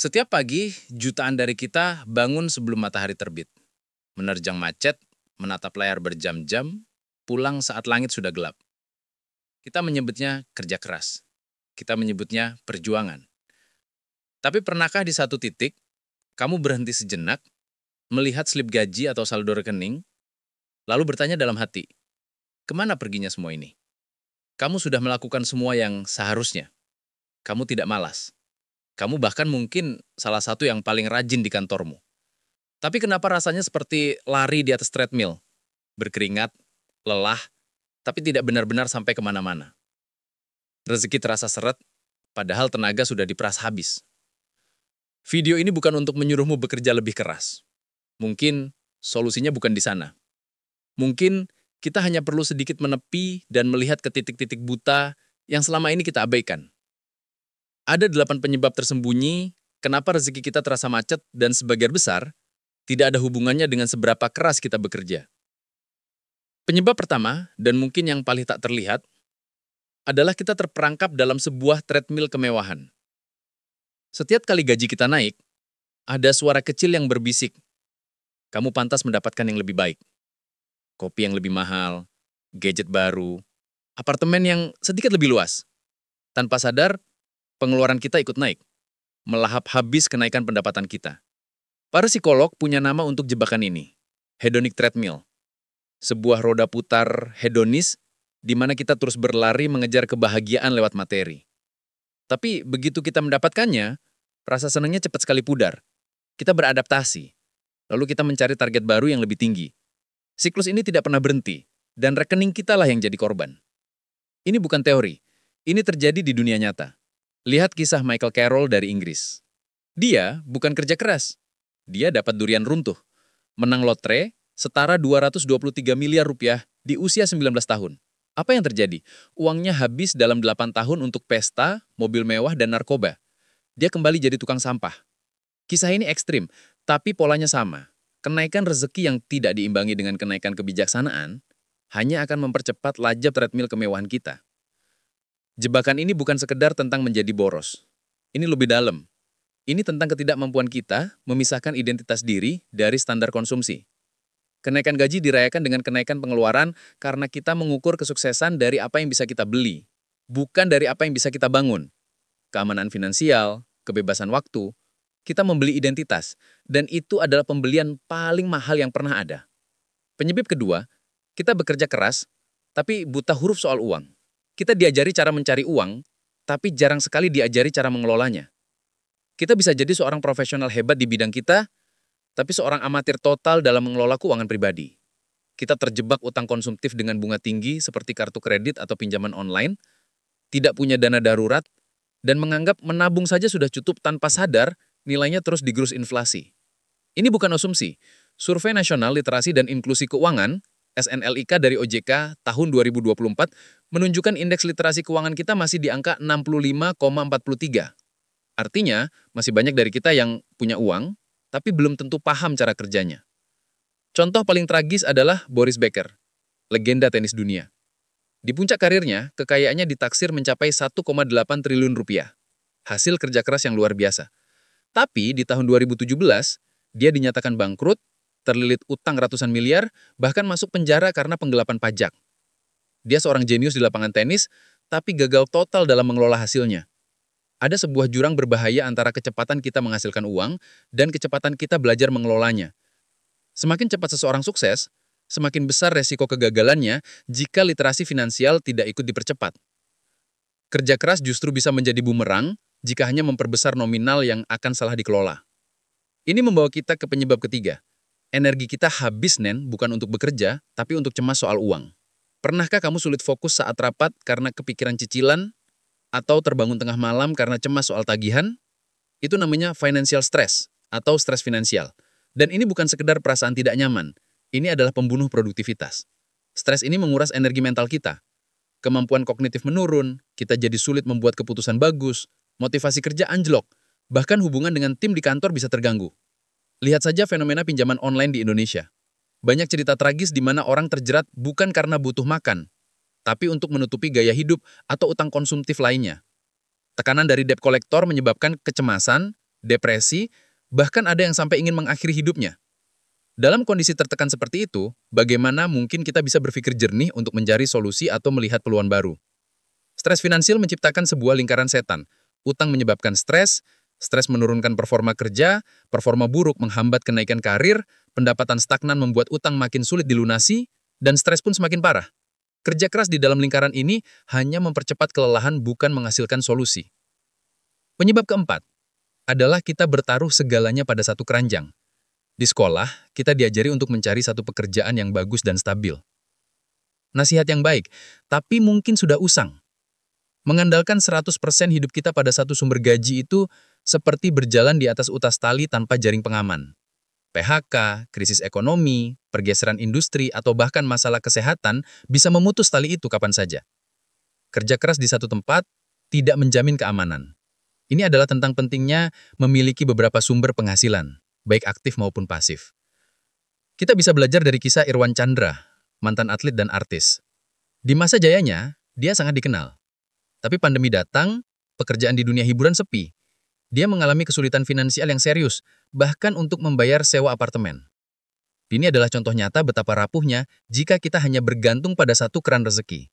Setiap pagi, jutaan dari kita bangun sebelum matahari terbit. Menerjang macet, menatap layar berjam-jam, pulang saat langit sudah gelap. Kita menyebutnya kerja keras. Kita menyebutnya perjuangan. Tapi pernahkah di satu titik, kamu berhenti sejenak, melihat slip gaji atau saldo rekening, lalu bertanya dalam hati, kemana perginya semua ini? Kamu sudah melakukan semua yang seharusnya. Kamu tidak malas. Kamu bahkan mungkin salah satu yang paling rajin di kantormu. Tapi kenapa rasanya seperti lari di atas treadmill? Berkeringat, lelah, tapi tidak benar-benar sampai kemana-mana. Rezeki terasa seret, padahal tenaga sudah diperas habis. Video ini bukan untuk menyuruhmu bekerja lebih keras. Mungkin solusinya bukan di sana. Mungkin kita hanya perlu sedikit menepi dan melihat ke titik-titik buta yang selama ini kita abaikan. Ada 8 penyebab tersembunyi kenapa rezeki kita terasa macet dan sebagian besar tidak ada hubungannya dengan seberapa keras kita bekerja. Penyebab pertama, dan mungkin yang paling tak terlihat, adalah kita terperangkap dalam sebuah treadmill kemewahan. Setiap kali gaji kita naik, ada suara kecil yang berbisik, kamu pantas mendapatkan yang lebih baik. Kopi yang lebih mahal, gadget baru, apartemen yang sedikit lebih luas. Tanpa sadar, pengeluaran kita ikut naik, melahap habis kenaikan pendapatan kita. Para psikolog punya nama untuk jebakan ini, hedonic treadmill. Sebuah roda putar hedonis di mana kita terus berlari mengejar kebahagiaan lewat materi. Tapi begitu kita mendapatkannya, rasa senangnya cepat sekali pudar. Kita beradaptasi, lalu kita mencari target baru yang lebih tinggi. Siklus ini tidak pernah berhenti, dan rekening kita lah yang jadi korban. Ini bukan teori, ini terjadi di dunia nyata. Lihat kisah Michael Carroll dari Inggris. Dia bukan kerja keras, dia dapat durian runtuh, menang lotre, setara 223 miliar rupiah di usia 19 tahun. Apa yang terjadi? Uangnya habis dalam 8 tahun untuk pesta, mobil mewah, dan narkoba. Dia kembali jadi tukang sampah. Kisah ini ekstrim, tapi polanya sama. Kenaikan rezeki yang tidak diimbangi dengan kenaikan kebijaksanaan hanya akan mempercepat lajab treadmill kemewahan kita. Jebakan ini bukan sekedar tentang menjadi boros. Ini lebih dalam. Ini tentang ketidakmampuan kita memisahkan identitas diri dari standar konsumsi. Kenaikan gaji dirayakan dengan kenaikan pengeluaran karena kita mengukur kesuksesan dari apa yang bisa kita beli, bukan dari apa yang bisa kita bangun. Keamanan finansial, kebebasan waktu, kita membeli identitas, dan itu adalah pembelian paling mahal yang pernah ada. Penyebab kedua, kita bekerja keras, tapi buta huruf soal uang. Kita diajari cara mencari uang, tapi jarang sekali diajari cara mengelolanya. Kita bisa jadi seorang profesional hebat di bidang kita, tapi seorang amatir total dalam mengelola keuangan pribadi. Kita terjebak utang konsumtif dengan bunga tinggi seperti kartu kredit atau pinjaman online, tidak punya dana darurat, dan menganggap menabung saja sudah cukup tanpa sadar nilainya terus digerus inflasi. Ini bukan asumsi. Survei Nasional Literasi dan Inklusi Keuangan, SNLIK dari OJK tahun 2024, menunjukkan indeks literasi keuangan kita masih di angka 65,43. Artinya, masih banyak dari kita yang punya uang, tapi belum tentu paham cara kerjanya. Contoh paling tragis adalah Boris Becker, legenda tenis dunia. Di puncak karirnya, kekayaannya ditaksir mencapai 1,8 triliun rupiah. Hasil kerja keras yang luar biasa. Tapi di tahun 2017, dia dinyatakan bangkrut, terlilit utang ratusan miliar, bahkan masuk penjara karena penggelapan pajak. Dia seorang jenius di lapangan tenis, tapi gagal total dalam mengelola hasilnya. Ada sebuah jurang berbahaya antara kecepatan kita menghasilkan uang dan kecepatan kita belajar mengelolanya. Semakin cepat seseorang sukses, semakin besar resiko kegagalannya jika literasi finansial tidak ikut dipercepat. Kerja keras justru bisa menjadi bumerang jika hanya memperbesar nominal yang akan salah dikelola. Ini membawa kita ke penyebab ketiga. Energi kita habis, bukan untuk bekerja, tapi untuk cemas soal uang. Pernahkah kamu sulit fokus saat rapat karena kepikiran cicilan? Atau terbangun tengah malam karena cemas soal tagihan? Itu namanya financial stress atau stres finansial. Dan ini bukan sekedar perasaan tidak nyaman, ini adalah pembunuh produktivitas. Stres ini menguras energi mental kita. Kemampuan kognitif menurun, kita jadi sulit membuat keputusan bagus, motivasi kerja anjlok, bahkan hubungan dengan tim di kantor bisa terganggu. Lihat saja fenomena pinjaman online di Indonesia. Banyak cerita tragis di mana orang terjerat bukan karena butuh makan, tapi untuk menutupi gaya hidup atau utang konsumtif lainnya. Tekanan dari debt collector menyebabkan kecemasan, depresi, bahkan ada yang sampai ingin mengakhiri hidupnya. Dalam kondisi tertekan seperti itu, bagaimana mungkin kita bisa berpikir jernih untuk mencari solusi atau melihat peluang baru? Stres finansial menciptakan sebuah lingkaran setan. Utang menyebabkan stres, stres menurunkan performa kerja, performa buruk menghambat kenaikan karir, pendapatan stagnan membuat utang makin sulit dilunasi, dan stres pun semakin parah. Kerja keras di dalam lingkaran ini hanya mempercepat kelelahan bukan menghasilkan solusi. Penyebab keempat adalah kita bertaruh segalanya pada satu keranjang. Di sekolah, kita diajari untuk mencari satu pekerjaan yang bagus dan stabil. Nasihat yang baik, tapi mungkin sudah usang. Mengandalkan 100% hidup kita pada satu sumber gaji itu seperti berjalan di atas utas tali tanpa jaring pengaman. PHK, krisis ekonomi, pergeseran industri, atau bahkan masalah kesehatan bisa memutus tali itu kapan saja. Kerja keras di satu tempat tidak menjamin keamanan. Ini adalah tentang pentingnya memiliki beberapa sumber penghasilan, baik aktif maupun pasif. Kita bisa belajar dari kisah Irwan Chandra, mantan atlet dan artis. Di masa jayanya, dia sangat dikenal. Tapi pandemi datang, pekerjaan di dunia hiburan sepi. Dia mengalami kesulitan finansial yang serius, bahkan untuk membayar sewa apartemen. Ini adalah contoh nyata betapa rapuhnya jika kita hanya bergantung pada satu keran rezeki.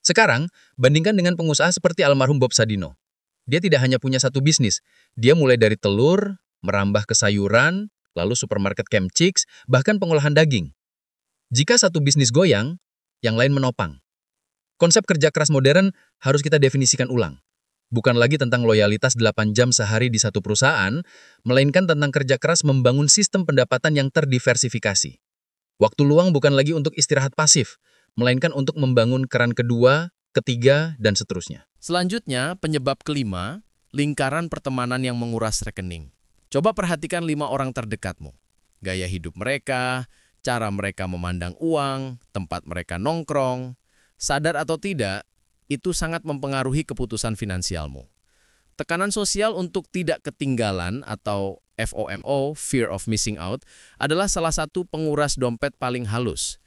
Sekarang, bandingkan dengan pengusaha seperti almarhum Bob Sadino. Dia tidak hanya punya satu bisnis, dia mulai dari telur, merambah ke sayuran, lalu supermarket Camp Chicks, bahkan pengolahan daging. Jika satu bisnis goyang, yang lain menopang. Konsep kerja keras modern harus kita definisikan ulang. Bukan lagi tentang loyalitas 8 jam sehari di satu perusahaan, melainkan tentang kerja keras membangun sistem pendapatan yang terdiversifikasi. Waktu luang bukan lagi untuk istirahat pasif, melainkan untuk membangun keran kedua, ketiga, dan seterusnya. Selanjutnya, penyebab kelima, lingkaran pertemanan yang menguras rekening. Coba perhatikan 5 orang terdekatmu. Gaya hidup mereka, cara mereka memandang uang, tempat mereka nongkrong. Sadar atau tidak, itu sangat mempengaruhi keputusan finansialmu. Tekanan sosial untuk tidak ketinggalan atau FOMO, Fear of Missing Out, adalah salah satu penguras dompet paling halus.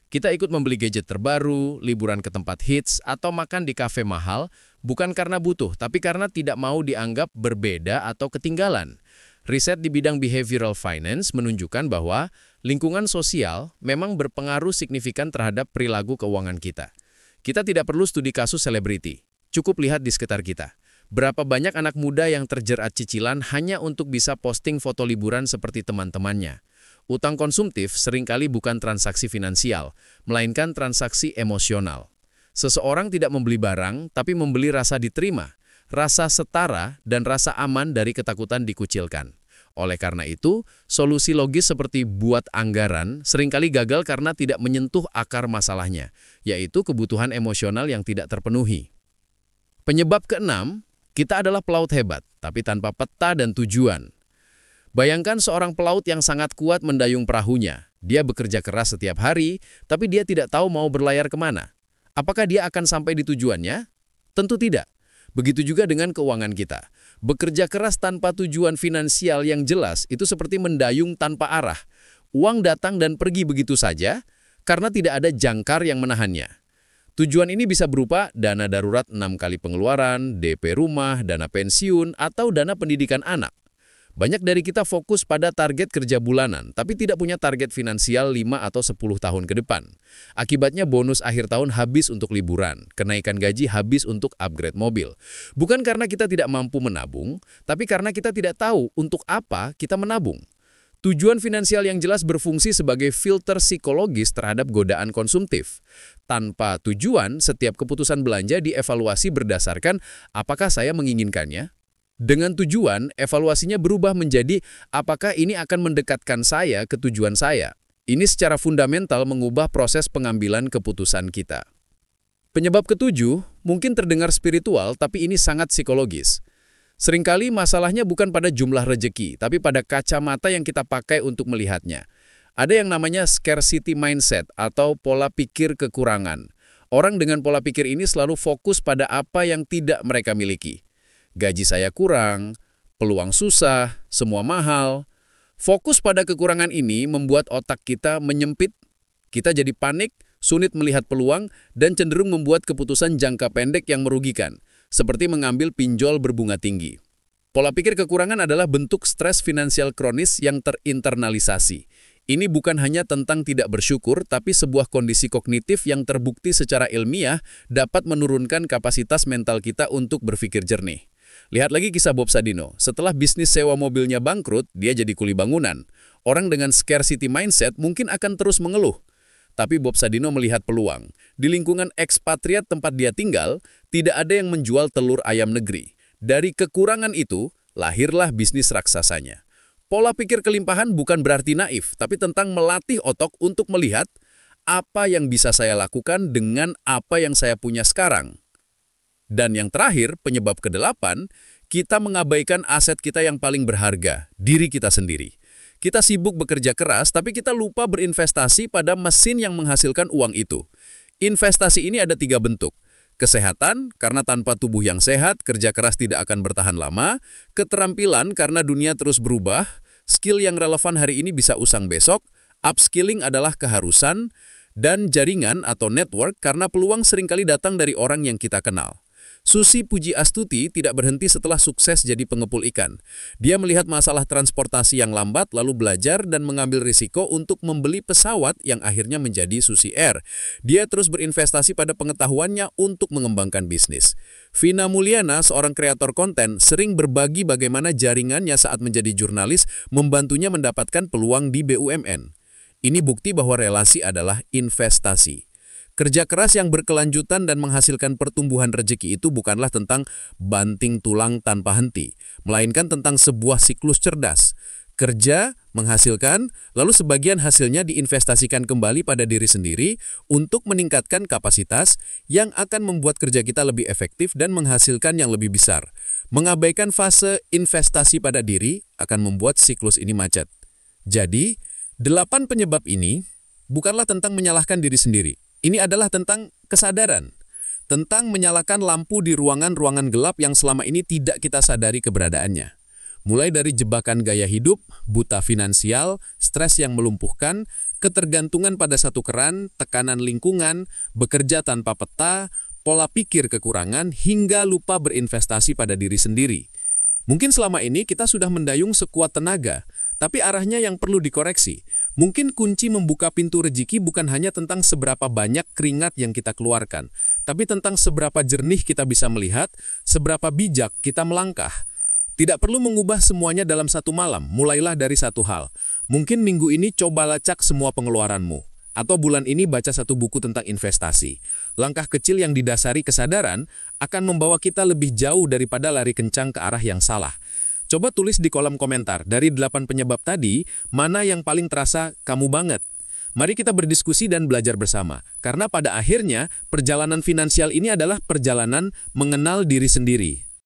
Kita ikut membeli gadget terbaru, liburan ke tempat hits, atau makan di kafe mahal, bukan karena butuh, tapi karena tidak mau dianggap berbeda atau ketinggalan. Riset di bidang behavioral finance menunjukkan bahwa lingkungan sosial memang berpengaruh signifikan terhadap perilaku keuangan kita. Kita tidak perlu studi kasus selebriti, cukup lihat di sekitar kita. Berapa banyak anak muda yang terjerat cicilan hanya untuk bisa posting foto liburan seperti teman-temannya. Utang konsumtif seringkali bukan transaksi finansial, melainkan transaksi emosional. Seseorang tidak membeli barang, tapi membeli rasa diterima, rasa setara, dan rasa aman dari ketakutan dikucilkan. Oleh karena itu, solusi logis seperti buat anggaran seringkali gagal karena tidak menyentuh akar masalahnya, yaitu kebutuhan emosional yang tidak terpenuhi. Penyebab keenam, kita adalah pelaut hebat, tapi tanpa peta dan tujuan. Bayangkan seorang pelaut yang sangat kuat mendayung perahunya. Dia bekerja keras setiap hari, tapi dia tidak tahu mau berlayar kemana. Apakah dia akan sampai di tujuannya? Tentu tidak. Begitu juga dengan keuangan kita. Bekerja keras tanpa tujuan finansial yang jelas itu seperti mendayung tanpa arah. Uang datang dan pergi begitu saja karena tidak ada jangkar yang menahannya. Tujuan ini bisa berupa dana darurat 6 kali pengeluaran, DP rumah, dana pensiun, atau dana pendidikan anak. Banyak dari kita fokus pada target kerja bulanan, tapi tidak punya target finansial 5 atau 10 tahun ke depan. Akibatnya bonus akhir tahun habis untuk liburan, kenaikan gaji habis untuk upgrade mobil. Bukan karena kita tidak mampu menabung, tapi karena kita tidak tahu untuk apa kita menabung. Tujuan finansial yang jelas berfungsi sebagai filter psikologis terhadap godaan konsumtif. Tanpa tujuan, setiap keputusan belanja dievaluasi berdasarkan apakah saya menginginkannya. Dengan tujuan, evaluasinya berubah menjadi apakah ini akan mendekatkan saya ke tujuan saya. Ini secara fundamental mengubah proses pengambilan keputusan kita. Penyebab ketujuh mungkin terdengar spiritual, tapi ini sangat psikologis. Seringkali masalahnya bukan pada jumlah rejeki, tapi pada kacamata yang kita pakai untuk melihatnya. Ada yang namanya scarcity mindset atau pola pikir kekurangan. Orang dengan pola pikir ini selalu fokus pada apa yang tidak mereka miliki. Gaji saya kurang, peluang susah, semua mahal. Fokus pada kekurangan ini membuat otak kita menyempit, kita jadi panik, sulit melihat peluang, dan cenderung membuat keputusan jangka pendek yang merugikan, seperti mengambil pinjol berbunga tinggi. Pola pikir kekurangan adalah bentuk stres finansial kronis yang terinternalisasi. Ini bukan hanya tentang tidak bersyukur, tapi sebuah kondisi kognitif yang terbukti secara ilmiah dapat menurunkan kapasitas mental kita untuk berpikir jernih. Lihat lagi kisah Bob Sadino. Setelah bisnis sewa mobilnya bangkrut, dia jadi kuli bangunan. Orang dengan scarcity mindset mungkin akan terus mengeluh. Tapi Bob Sadino melihat peluang. Di lingkungan ekspatriat tempat dia tinggal, tidak ada yang menjual telur ayam negeri. Dari kekurangan itu, lahirlah bisnis raksasanya. Pola pikir kelimpahan bukan berarti naif, tapi tentang melatih otak untuk melihat apa yang bisa saya lakukan dengan apa yang saya punya sekarang. Dan yang terakhir, penyebab ke-8, kita mengabaikan aset kita yang paling berharga, diri kita sendiri. Kita sibuk bekerja keras, tapi kita lupa berinvestasi pada mesin yang menghasilkan uang itu. Investasi ini ada 3 bentuk. Kesehatan, karena tanpa tubuh yang sehat, kerja keras tidak akan bertahan lama. Keterampilan, karena dunia terus berubah. Skill yang relevan hari ini bisa usang besok. Upskilling adalah keharusan. Dan jaringan atau network, karena peluang seringkali datang dari orang yang kita kenal. Susi Pujiastuti tidak berhenti setelah sukses jadi pengepul ikan. Dia melihat masalah transportasi yang lambat, lalu belajar dan mengambil risiko untuk membeli pesawat yang akhirnya menjadi Susi Air. Dia terus berinvestasi pada pengetahuannya untuk mengembangkan bisnis. Vina Mulyana, seorang kreator konten, sering berbagi bagaimana jaringannya saat menjadi jurnalis membantunya mendapatkan peluang di BUMN. Ini bukti bahwa relasi adalah investasi. Kerja keras yang berkelanjutan dan menghasilkan pertumbuhan rezeki itu bukanlah tentang banting tulang tanpa henti, melainkan tentang sebuah siklus cerdas. Kerja, menghasilkan, lalu sebagian hasilnya diinvestasikan kembali pada diri sendiri untuk meningkatkan kapasitas yang akan membuat kerja kita lebih efektif dan menghasilkan yang lebih besar. Mengabaikan fase investasi pada diri akan membuat siklus ini macet. Jadi, 8 penyebab ini bukanlah tentang menyalahkan diri sendiri. Ini adalah tentang kesadaran, tentang menyalakan lampu di ruangan-ruangan gelap yang selama ini tidak kita sadari keberadaannya. Mulai dari jebakan gaya hidup, buta finansial, stres yang melumpuhkan, ketergantungan pada satu keran, tekanan lingkungan, bekerja tanpa peta, pola pikir kekurangan, hingga lupa berinvestasi pada diri sendiri. Mungkin selama ini kita sudah mendayung sekuat tenaga, tapi arahnya yang perlu dikoreksi. Mungkin kunci membuka pintu rezeki bukan hanya tentang seberapa banyak keringat yang kita keluarkan, tapi tentang seberapa jernih kita bisa melihat, seberapa bijak kita melangkah. Tidak perlu mengubah semuanya dalam satu malam, mulailah dari satu hal. Mungkin minggu ini coba lacak semua pengeluaranmu. Atau bulan ini baca satu buku tentang investasi. Langkah kecil yang didasari kesadaran akan membawa kita lebih jauh daripada lari kencang ke arah yang salah. Coba tulis di kolom komentar, dari 8 penyebab tadi, mana yang paling terasa kamu banget? Mari kita berdiskusi dan belajar bersama. Karena pada akhirnya, perjalanan finansial ini adalah perjalanan mengenal diri sendiri.